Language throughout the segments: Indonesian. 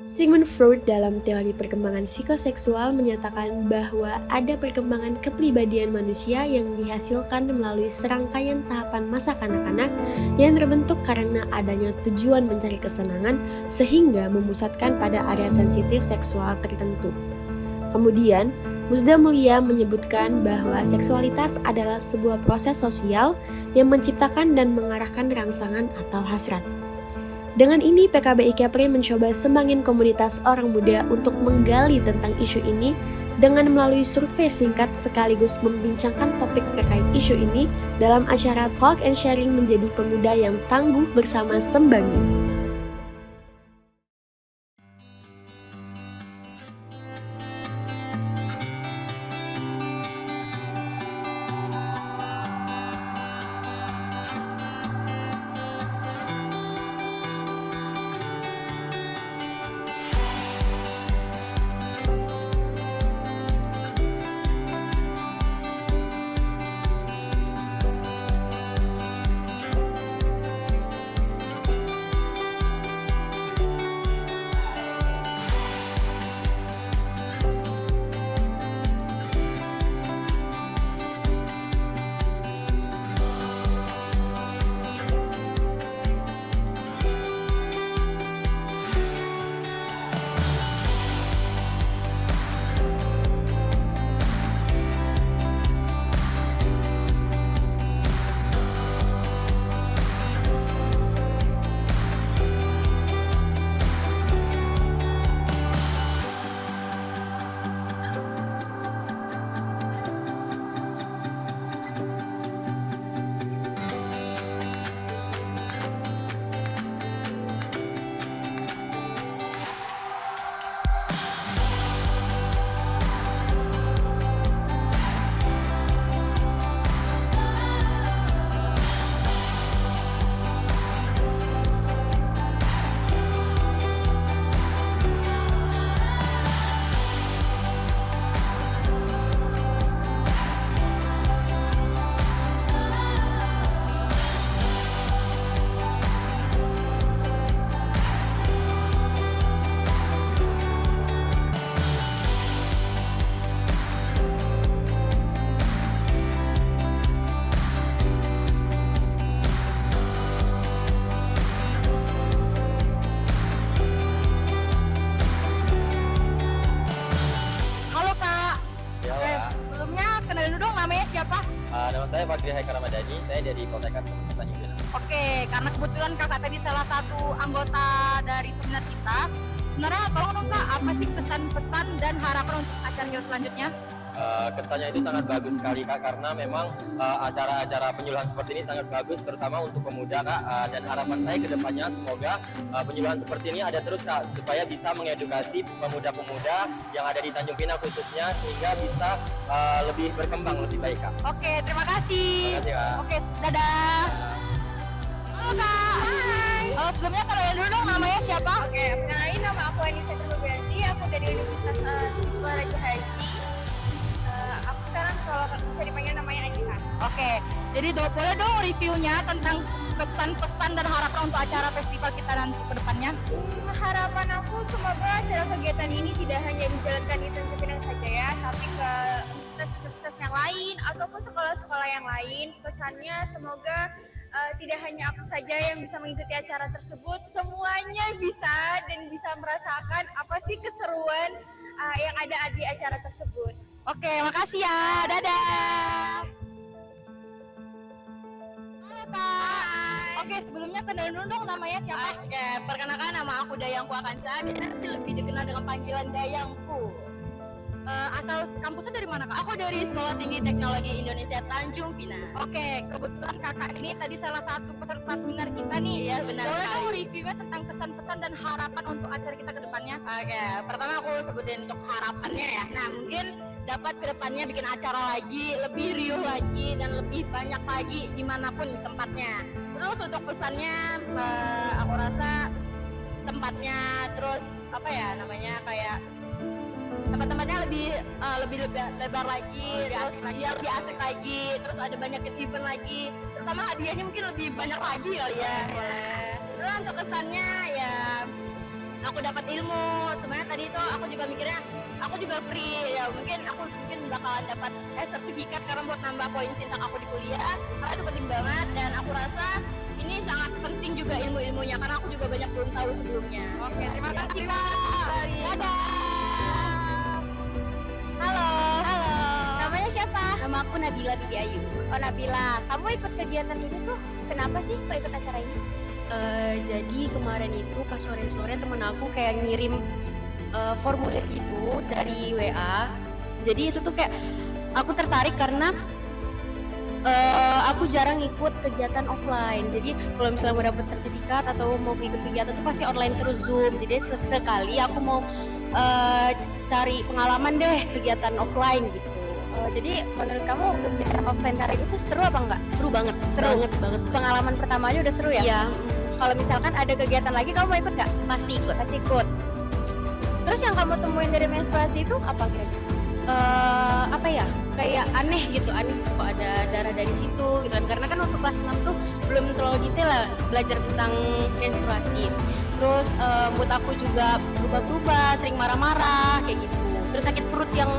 Sigmund Freud dalam teori perkembangan psikoseksual menyatakan bahwa ada perkembangan kepribadian manusia yang dihasilkan melalui serangkaian tahapan masa kanak-kanak yang terbentuk karena adanya tujuan mencari kesenangan sehingga memusatkan pada area sensitif seksual tertentu. Kemudian, Musda Mulia menyebutkan bahwa seksualitas adalah sebuah proses sosial yang menciptakan dan mengarahkan rangsangan atau hasrat. Dengan ini, PKBI Kepri mencoba sembangin komunitas orang muda untuk menggali tentang isu ini dengan melalui survei singkat sekaligus membincangkan topik terkait isu ini dalam acara Talk and Sharing menjadi pemuda yang tangguh bersama Sembangin. Nama saya Fakri Haikal Ramadhani, saya dari Poltekkes Kabupaten Tanjung. Oke, karena kebetulan kakak tadi salah satu anggota dari seminar kita, sebenarnya tolong dong kak, apa sih kesan-pesan dan harapan untuk acara kita selanjutnya? Kesannya itu sangat bagus sekali kak, karena memang acara-acara penyuluhan seperti ini sangat bagus, terutama untuk pemuda kak. Dan harapan saya ke depannya semoga penyuluhan seperti ini ada terus kak, supaya bisa mengedukasi pemuda-pemuda yang ada di Tanjung Pinang khususnya, sehingga bisa lebih berkembang lebih baik kak. Oke, terima kasih. Terima kasih kak. Oke, dadah. Halo kak. Hai. Sebelumnya kenalin dulu dong, namanya siapa? Oke, kenalin nama aku Anissa Terbubianti, aku dari Universitas Siswa Raja Haji. Aku sekarang kalau bisa dipanggil namanya Anissa. Oke, jadi boleh dong reviewnya tentang kesan, pesan, dan harapan untuk acara festival kita nanti ke depannya? Harapan aku semoga acara kegiatan ini tidak hanya dijalankan di Tanjung Pinang saja ya, tapi ke universitas-universitas yang lain ataupun sekolah-sekolah yang lain. Pesannya semoga tidak hanya aku saja yang bisa mengikuti acara tersebut, semuanya bisa dan bisa merasakan apa sih keseruan yang ada di acara tersebut. Oke, makasih ya. Dadah. Halo Kak. Oke, sebelumnya kenalin dulu dong, namanya siapa? Oke, perkenalkan nama aku Dayangku Akanca, biasanya sih lebih dikenal dengan panggilan Dayangku. Asal kampusnya dari mana Kak? Aku dari Sekolah Tinggi Teknologi Indonesia Tanjung Pinang. Oke, kebetulan kakak ini tadi salah satu peserta seminar kita nih. Iya, benar Boleh sekali. dong reviewnya tentang kesan-pesan dan harapan untuk acara kita ke depannya? Oke, pertama aku sebutin untuk harapannya ya. Nah, mungkin dapat kedepannya bikin acara lagi, lebih riuh lagi, dan lebih banyak lagi dimanapun tempatnya. Terus untuk pesannya, aku rasa tempatnya, terus apa ya namanya, kayak tempat-tempatnya lebih lebar lagi, lebih asik lagi, terus ada banyak event lagi, terutama hadiahnya mungkin lebih banyak lagi kali ya. Terus untuk kesannya ya aku dapat ilmu. Sebenarnya tadi itu aku juga mikirnya aku juga free ya, mungkin bakalan dapat sertifikat karena buat nambah poin sintak aku di kuliah, karena itu penting banget dan aku rasa ini sangat penting juga ilmu-ilmunya karena aku juga banyak belum tahu sebelumnya. Oke, terima Ya. kasih Kak. Dadah. Halo. Halo, namanya siapa? Nama aku Nabila Bidi Ayu. Oh Nabila, kamu ikut kegiatan ini tuh kenapa sih kok ikut acara ini? Jadi kemarin itu pas sore-sore temen aku kayak ngirim formulir gitu dari WA. Jadi itu tuh kayak aku tertarik karena aku jarang ikut kegiatan offline. Jadi kalau misalnya mau dapat sertifikat atau mau ikut kegiatan tuh pasti online terus Zoom. Jadi sekali aku mau cari pengalaman deh kegiatan offline gitu. Oh, jadi menurut kamu kegiatan offline kali itu seru apa enggak? Seru banget, Seru. banget. Pengalaman pertama aja udah seru ya? Iya, Kalau misalkan ada kegiatan lagi kamu mau ikut nggak? pasti ikut. Pasti ikut. Terus yang kamu temuin dari menstruasi itu apa kira-kira? Apa ya, kayak aneh kok ada darah dari situ gitu kan, karena kan waktu kelas 6 tuh belum terlalu detail lah belajar tentang menstruasi. Terus mood aku juga berubah-ubah, sering marah-marah kayak gitu. Terus sakit perut yang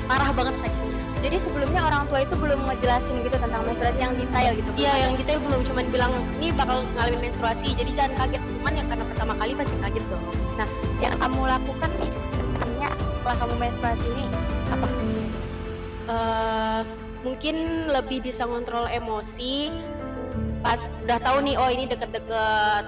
parah banget sakitnya. Jadi sebelumnya orang tua itu belum ngejelasin gitu tentang menstruasi yang detail gitu? Iya, yang detail belum, cuman bilang ini bakal ngalamin menstruasi jadi jangan kaget. Cuman ya karena pertama kali pasti kaget dong. Nah, yang kamu lakukan nih sebenarnya setelah kamu menstruasi ini apa? Mungkin lebih bisa ngontrol emosi pas udah tahu nih, oh ini deket-deket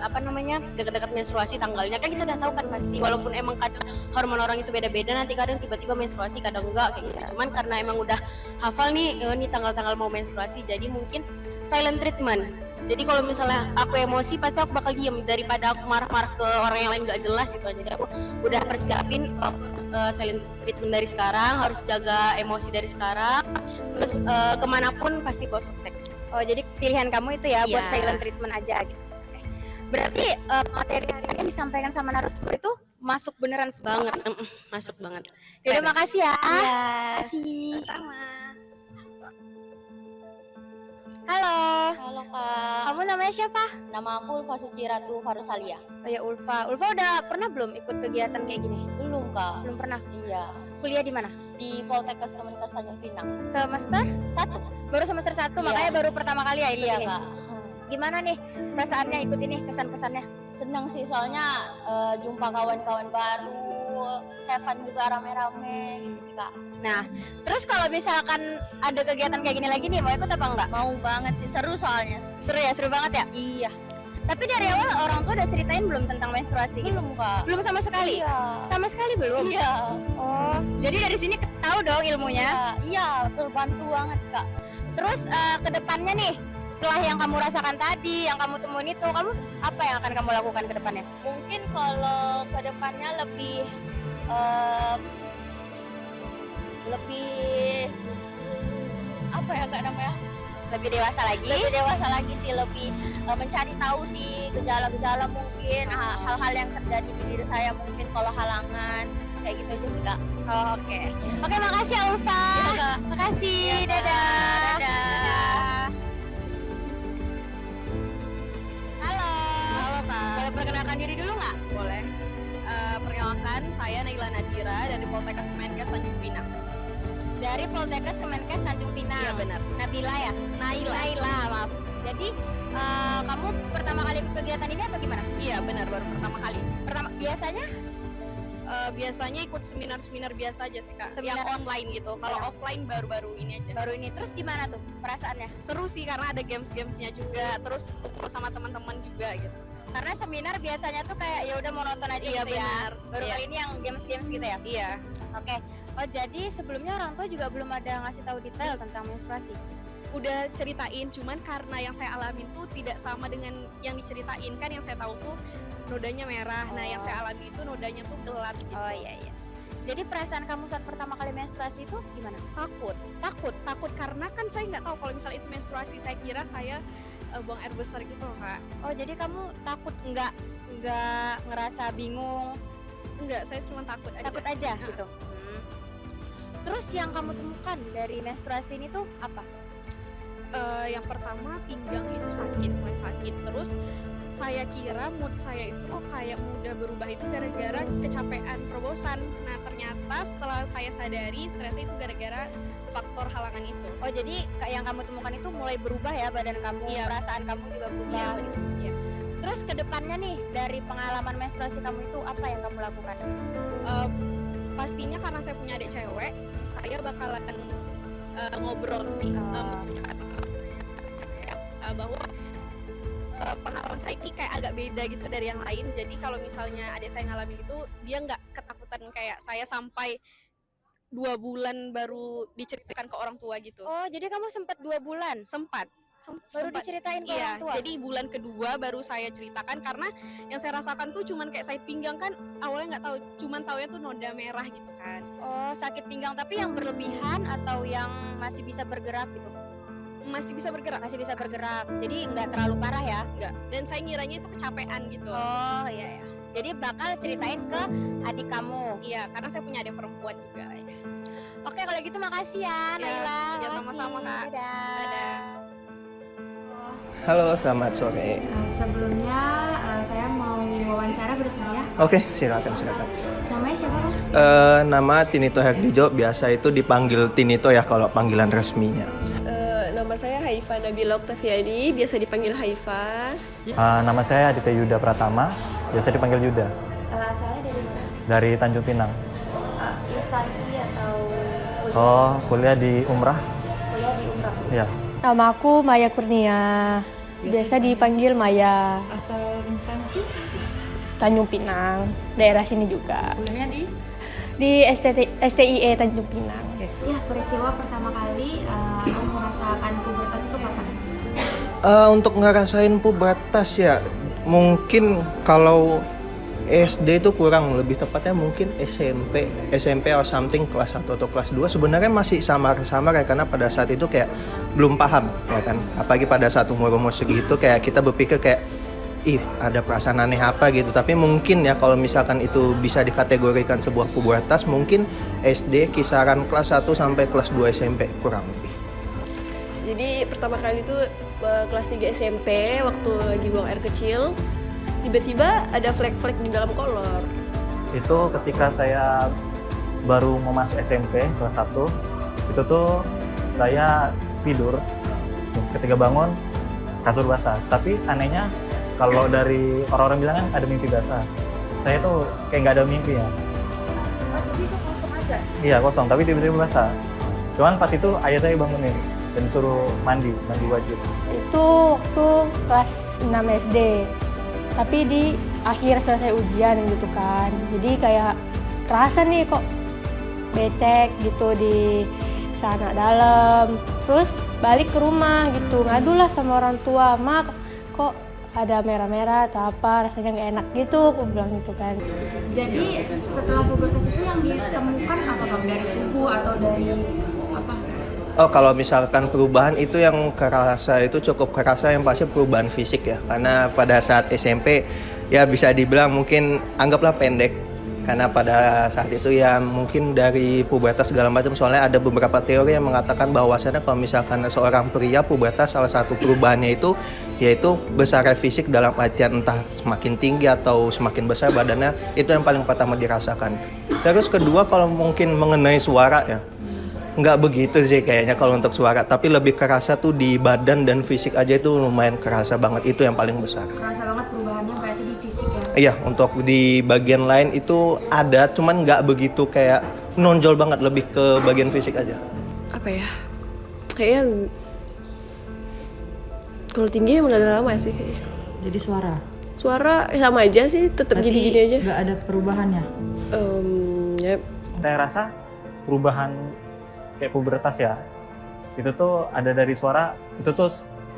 menstruasi tanggalnya, kan kita udah tahu kan pasti, walaupun emang kadang hormon orang itu beda-beda, nanti kadang tiba-tiba menstruasi kadang enggak kayak gitu. Cuman karena emang udah hafal nih, oh ini tanggal-tanggal mau menstruasi, jadi mungkin silent treatment. Jadi kalau misalnya aku emosi pasti aku bakal diem daripada aku marah-marah ke orang yang lain nggak jelas gitu. Jadi aku udah persiapin silent treatment dari sekarang, harus jaga emosi dari sekarang. Terus kemanapun pasti bawa soft text. Oh, jadi pilihan kamu itu ya buat Iya. silent treatment aja gitu. Oke. Berarti materi yang disampaikan sama narasumber itu masuk beneran Banget, masuk banget. Yaudah, makasih ya. Iya. Makasih. Sama. Halo. Halo Kak. Kamu namanya siapa? Nama aku Ulfa Suci Ratu Farusalia. Oh ya Ulfa. Ulfa udah pernah belum ikut kegiatan kayak gini? Belum Kak. Belum pernah. Iya. Kuliah di mana? Di Poltekkes Kemenkes Tanjung Pinang. Semester 1. Baru semester 1, Iya. makanya baru pertama kali ya ikut Iya ini. Kak. Gimana nih perasaannya ikut ini, kesan-pesannya? Senang sih soalnya jumpa kawan-kawan baru, have fun juga rame-rame gitu sih Kak. Nah, terus kalau misalkan ada kegiatan kayak gini lagi nih, mau ikut apa enggak? Mau banget sih, seru soalnya. Seru ya, seru banget ya? Iya. Tapi dari awal orang tua udah ceritain belum tentang menstruasi? Gitu? Belum Kak. Belum sama sekali? Iya. Sama sekali belum? Iya. Oh, jadi dari sini tahu dong ilmunya? Iya, terbantu banget Kak. Terus ke depannya nih, setelah yang kamu rasakan tadi, yang kamu temuin itu, kamu apa yang akan kamu lakukan ke depannya? Mungkin kalau ke depannya lebih apa ya Kak namanya? Lebih dewasa lagi? Lebih dewasa lagi sih, lebih mencari tahu sih gejala-gejala mungkin, hal-hal yang terjadi di diri saya mungkin kalau halangan kayak gitu aja sih Kak. Oh, oke. Oke, makasih ya Ulfa. Iya, Kak. Makasih. Iya, Kak. Dadah. Dadah. Halo. Halo Kak. Boleh perkenalkan diri dulu nggak? Boleh. Perkenalkan, saya Naila Nadira dari Poltekkes Kemenkes Tanjung Pinang. Dari Poltekkes Kemenkes Tanjung Pinang. Iya benar. Nabila ya? Naila, maaf. Jadi kamu pertama kali ikut kegiatan ini apa gimana? Iya benar, baru pertama kali. Biasanya Biasanya ikut seminar-seminar biasa aja sih Kak, Seminar. yang online gitu. Kalau Iya. offline baru-baru ini aja. baru ini. Terus gimana tuh perasaannya? Seru sih karena ada games-gamesnya juga, terus kumpul sama teman-teman juga gitu. Karena seminar biasanya tuh kayak ya udah mau nonton aja Iya gitu benar. ya. Baru Iya. kali ini yang games-games gitu ya. Iya. Oke. Oh, jadi sebelumnya orang tua juga belum ada ngasih tahu detail tentang menstruasi. Udah ceritain, cuman karena yang saya alamin tuh tidak sama dengan yang diceritain. Kan yang saya tahu tuh nodanya merah, nah yang saya alami itu nodanya tuh gelap gitu. Oh iya iya. Jadi perasaan kamu saat pertama kali menstruasi itu gimana? Takut karena kan saya nggak tahu kalau misalnya itu menstruasi. Saya kira saya buang air besar gitu loh Kak. Oh, jadi kamu takut nggak ngerasa bingung, Enggak, saya cuma takut aja. takut aja Nah. gitu. Terus yang kamu temukan dari menstruasi ini tuh apa? Yang pertama pinggang itu sakit, mulai sakit. Terus saya kira mood saya itu kok kayak mudah berubah itu gara-gara kecapean, terobosan. Nah ternyata setelah saya sadari ternyata itu gara-gara faktor halangan itu. Oh jadi yang kamu temukan itu mulai berubah ya badan kamu, Iya. perasaan kamu juga berubah Iya, gitu. iya. Terus kedepannya nih dari pengalaman menstruasi kamu itu apa yang kamu lakukan? Pastinya karena saya punya adik cewek, saya bakalan ngobrol sih bahwa pengalaman saya ini kayak agak beda gitu dari yang lain. Jadi kalau misalnya adik saya ngalamin itu, dia nggak ketakutan kayak saya sampai 2 bulan baru diceritakan ke orang tua gitu. Oh jadi kamu sempat 2 bulan Sempat baru diceritain ke iya, orang tua? jadi bulan kedua baru saya ceritakan karena yang saya rasakan tuh cuman kayak saya pinggang kan awalnya nggak tahu, cuman taunya tuh noda merah gitu kan. Oh sakit pinggang tapi yang berlebihan atau yang masih bisa bergerak gitu? Masih bisa bergerak, Masih bisa bergerak, jadi nggak terlalu parah ya? enggak. Dan saya ngiranya itu kecapean gitu. Oh iya ya. Jadi bakal ceritain ke adik kamu. Iya, karena saya punya adik perempuan juga. Oke kalau gitu makasih ya Naila. ya Makasih. sama-sama, Kak. Dadah. Dadah. Halo, selamat sore. Sebelumnya saya mau wawancara bersedia. Oke, silakan. Namanya siapa, Bang? Nama Tinito Herdijo, biasa itu dipanggil Tinito ya kalau panggilan resminya. Nama saya Haifa Nabila Oktaviani, biasa dipanggil Haifa. Nama saya Aditya Yuda Pratama, biasa dipanggil Yuda. Asalnya dari mana? Dari Tanjung Pinang. Instansi atau Oh, kuliah di Umrah. kuliah di Umrah? Ya. Nama aku Maya Kurnia, biasa dipanggil Maya. Asal instansi? Tanjung Pinang, daerah sini juga. Kuliahnya Di STIE Tanjung Pinang. Ya, peristiwa pertama kali Abang merasakan pubertas itu kapan? Untuk ngerasain pubertas ya, mungkin kalau SD itu kurang, lebih tepatnya mungkin SMP atau something kelas 1 atau kelas 2 sebenarnya masih samar-samar ya, karena pada saat itu kayak belum paham ya kan, apalagi pada saat umur-umur segitu kayak kita berpikir kayak ada perasaan aneh apa gitu. Tapi mungkin ya kalau misalkan itu bisa dikategorikan sebuah pubertas, mungkin SD kisaran kelas 1 sampai kelas 2 SMP kurang lebih. Jadi pertama kali itu kelas 3 SMP, waktu lagi buang air kecil, tiba-tiba ada flek-flek di dalam kolor. Itu ketika saya baru mau masuk SMP kelas 1, itu tuh saya tidur, ketika bangun kasur basah. Tapi anehnya kalau dari orang-orang bilang kan ada mimpi basah, saya tuh kayak nggak ada mimpi ya. Jadi itu kosong aja? Iya kosong, tapi tiba-tiba basah. Cuman pas itu ayah saya bangunin dan suruh mandi wajib. Itu waktu kelas 6 SD. Tapi di akhir selesai ujian gitu kan. Jadi kayak kerasa nih kok becek gitu di celana dalam. Terus balik ke rumah gitu, ngadulah sama orang tua, "Ma, kok ada merah-merah atau apa, rasanya nggak enak gitu," aku bilang gitu kan. Jadi setelah pubertas itu yang ditemukan apa, Bang? Dari tubuh atau dari apa? Oh, kalau misalkan perubahan itu yang kerasa itu cukup kerasa yang pasti perubahan fisik ya. Karena pada saat SMP ya bisa dibilang mungkin anggaplah pendek. Karena pada saat itu ya mungkin dari pubertas segala macam, soalnya ada beberapa teori yang mengatakan bahwasannya kalau misalkan seorang pria pubertas salah satu perubahannya itu yaitu besar fisik dalam artian entah semakin tinggi atau semakin besar badannya, itu yang paling pertama dirasakan. Terus kedua kalau mungkin mengenai suara ya, nggak begitu sih kayaknya kalau untuk suara, tapi lebih kerasa tuh di badan dan fisik aja itu lumayan kerasa banget, itu yang paling besar. Kerasa banget perubahannya berarti di fisik ya? Iya, untuk di bagian lain itu ada, cuman nggak begitu kayak nonjol banget, lebih ke bagian fisik aja. Apa ya? Kayaknya kalau tinggi emang udah lama sih kayaknya. Jadi Suara sama aja sih, tetap gini-gini aja. Nggak ada perubahannya? Ya. Saya rasa perubahan kayak pubertas ya, itu tuh ada dari suara, itu tuh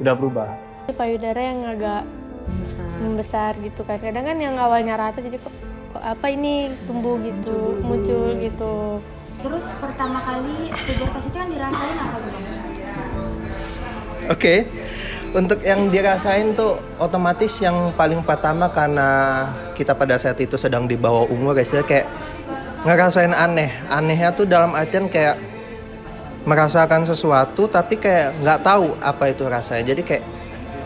udah berubah. Payudara yang agak membesar gitu kan. Kadang kan yang awalnya rata jadi kok apa ini tumbuh gitu, muncul gitu. Terus pertama kali pubertas itu yang dirasain apa, Bang? Oke. Untuk yang dirasain tuh otomatis yang paling pertama karena kita pada saat itu sedang di bawah umur ya, kayak ngerasain aneh. Anehnya tuh dalam artian kayak merasakan sesuatu tapi kayak nggak tahu apa itu rasanya. Jadi kayak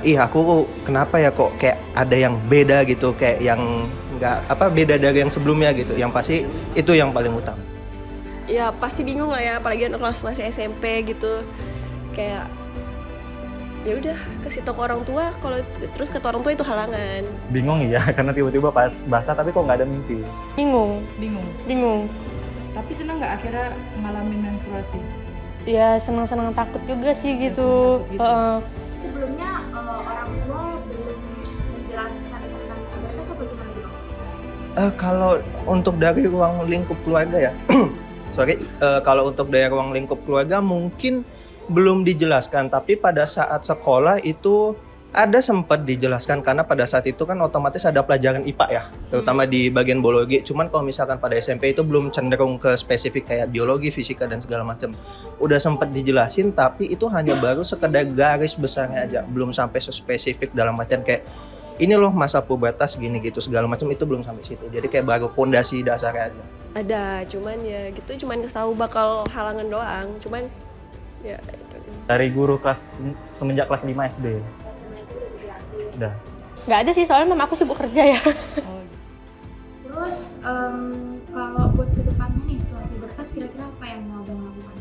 ih aku kenapa ya kok kayak ada yang beda gitu, kayak yang nggak beda dari yang sebelumnya gitu. Yang pasti itu yang paling utama. Ya pasti bingung lah ya, apalagi anak kelas masih SMP gitu. Kayak ya udah kasih tau ke orang tua, kalau terus kata orang tua itu halangan. Bingung ya, karena tiba-tiba pas basah tapi kok nggak ada mimpi. Bingung. Tapi senang nggak akhirnya ngalamin menstruasi? Ya senang-senang takut juga sih gitu. Sebelumnya orang tua belum menjelaskan tentang pubertas atau gimana gitu? Kalau untuk dari ruang lingkup keluarga ya, kalau untuk dari ruang lingkup keluarga mungkin belum dijelaskan, tapi pada saat sekolah itu ada sempat dijelaskan karena pada saat itu kan otomatis ada pelajaran IPA ya, terutama di bagian biologi. Cuman kalau misalkan pada SMP itu belum cenderung ke spesifik kayak biologi, fisika dan segala macam. Udah sempat dijelasin, tapi itu hanya baru sekedar garis besarnya aja, belum sampai spesifik dalam artian kayak ini loh masa pubertas gini gitu segala macam, itu belum sampai situ. Jadi kayak baru pondasi dasarnya aja. Ada, cuman ya gitu, cuman tahu bakal halangan doang. Cuman ya Dari guru semenjak kelas 5 SD. Udah. Nggak ada sih, soalnya mama aku sibuk kerja ya. Terus kalau buat kedepannya nih setelah pubertas kira-kira apa yang mau abang lakukan?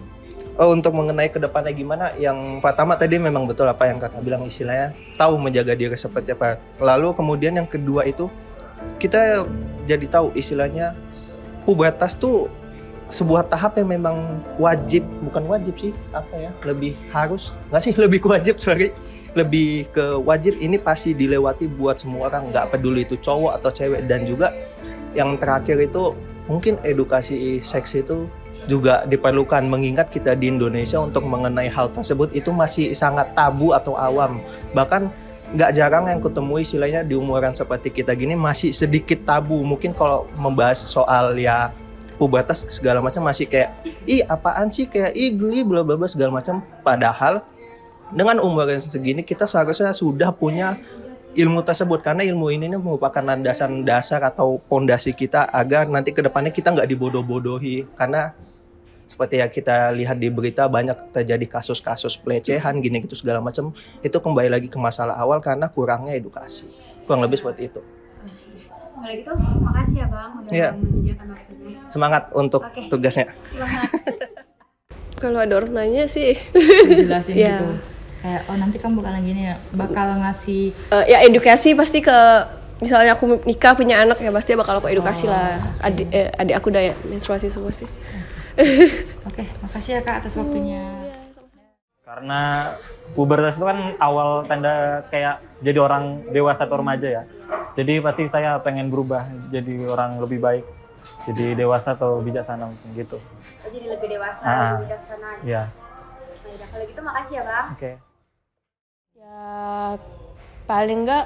Untuk mengenai kedepannya gimana, yang pertama tadi memang betul apa yang kakak bilang, istilahnya tahu menjaga diri seperti apa. Lalu kemudian yang kedua itu kita jadi tahu istilahnya pubertas tuh sebuah tahap yang memang bukan wajib sih, lebih harus, nggak sih, lebih ke wajib, lebih ke wajib, ini pasti dilewati buat semua orang, nggak peduli itu cowok atau cewek. Dan juga yang terakhir itu mungkin edukasi seks itu juga diperlukan, mengingat kita di Indonesia untuk mengenai hal tersebut itu masih sangat tabu atau awam. Bahkan nggak jarang yang ketemu istilahnya di umuran seperti kita gini masih sedikit tabu. Mungkin kalau membahas soal ya pubertas segala macam masih kayak apaan sih, kayak geli bla bla bla segala macam. Padahal dengan umur yang segini kita seharusnya sudah punya ilmu tersebut, karena ilmu ini merupakan landasan dasar atau pondasi kita agar nanti kedepannya kita nggak dibodoh-bodohi. Karena seperti yang kita lihat di berita banyak terjadi kasus-kasus pelecehan gini gitu segala macam, itu kembali lagi ke masalah awal karena kurangnya edukasi. Kurang lebih seperti itu. Kalau gitu, makasih ya Bang udah menyediakan waktunya. Semangat untuk tugasnya. Semangat. Kalau ada orang nanya sih Dijelasin gitu. Kayak nanti kamu bakal ngasih ya edukasi pasti ke, misalnya aku nikah punya anak ya pasti bakal aku edukasi lah. Adik aku udah menstruasi semua sih. Oke, makasih ya Kak atas waktunya. Karena pubertas itu kan awal tanda kayak jadi orang dewasa atau remaja ya. Jadi pasti saya pengen berubah jadi orang lebih baik, jadi dewasa atau bijaksana mungkin gitu. Jadi lebih dewasa, lebih bijaksana. Iya. Nah, udah kalau gitu makasih ya Bang. Oke. Ya paling nggak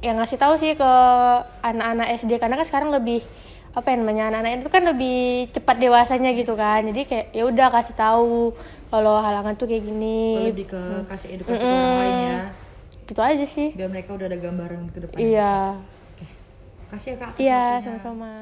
yang ngasih tahu sih ke anak-anak SD, karena kan sekarang lebih anak-anak itu kan lebih cepat dewasanya gitu kan. Jadi kayak ya udah kasih tahu kalau halangan tuh kayak gini. Lebih ke kasih edukasi ke orang lain ya. Gitu aja sih. Biar mereka udah ada gambaran ke depan. Iya. Oke. Makasih ya Kak atas Iya, waktunya. sama-sama.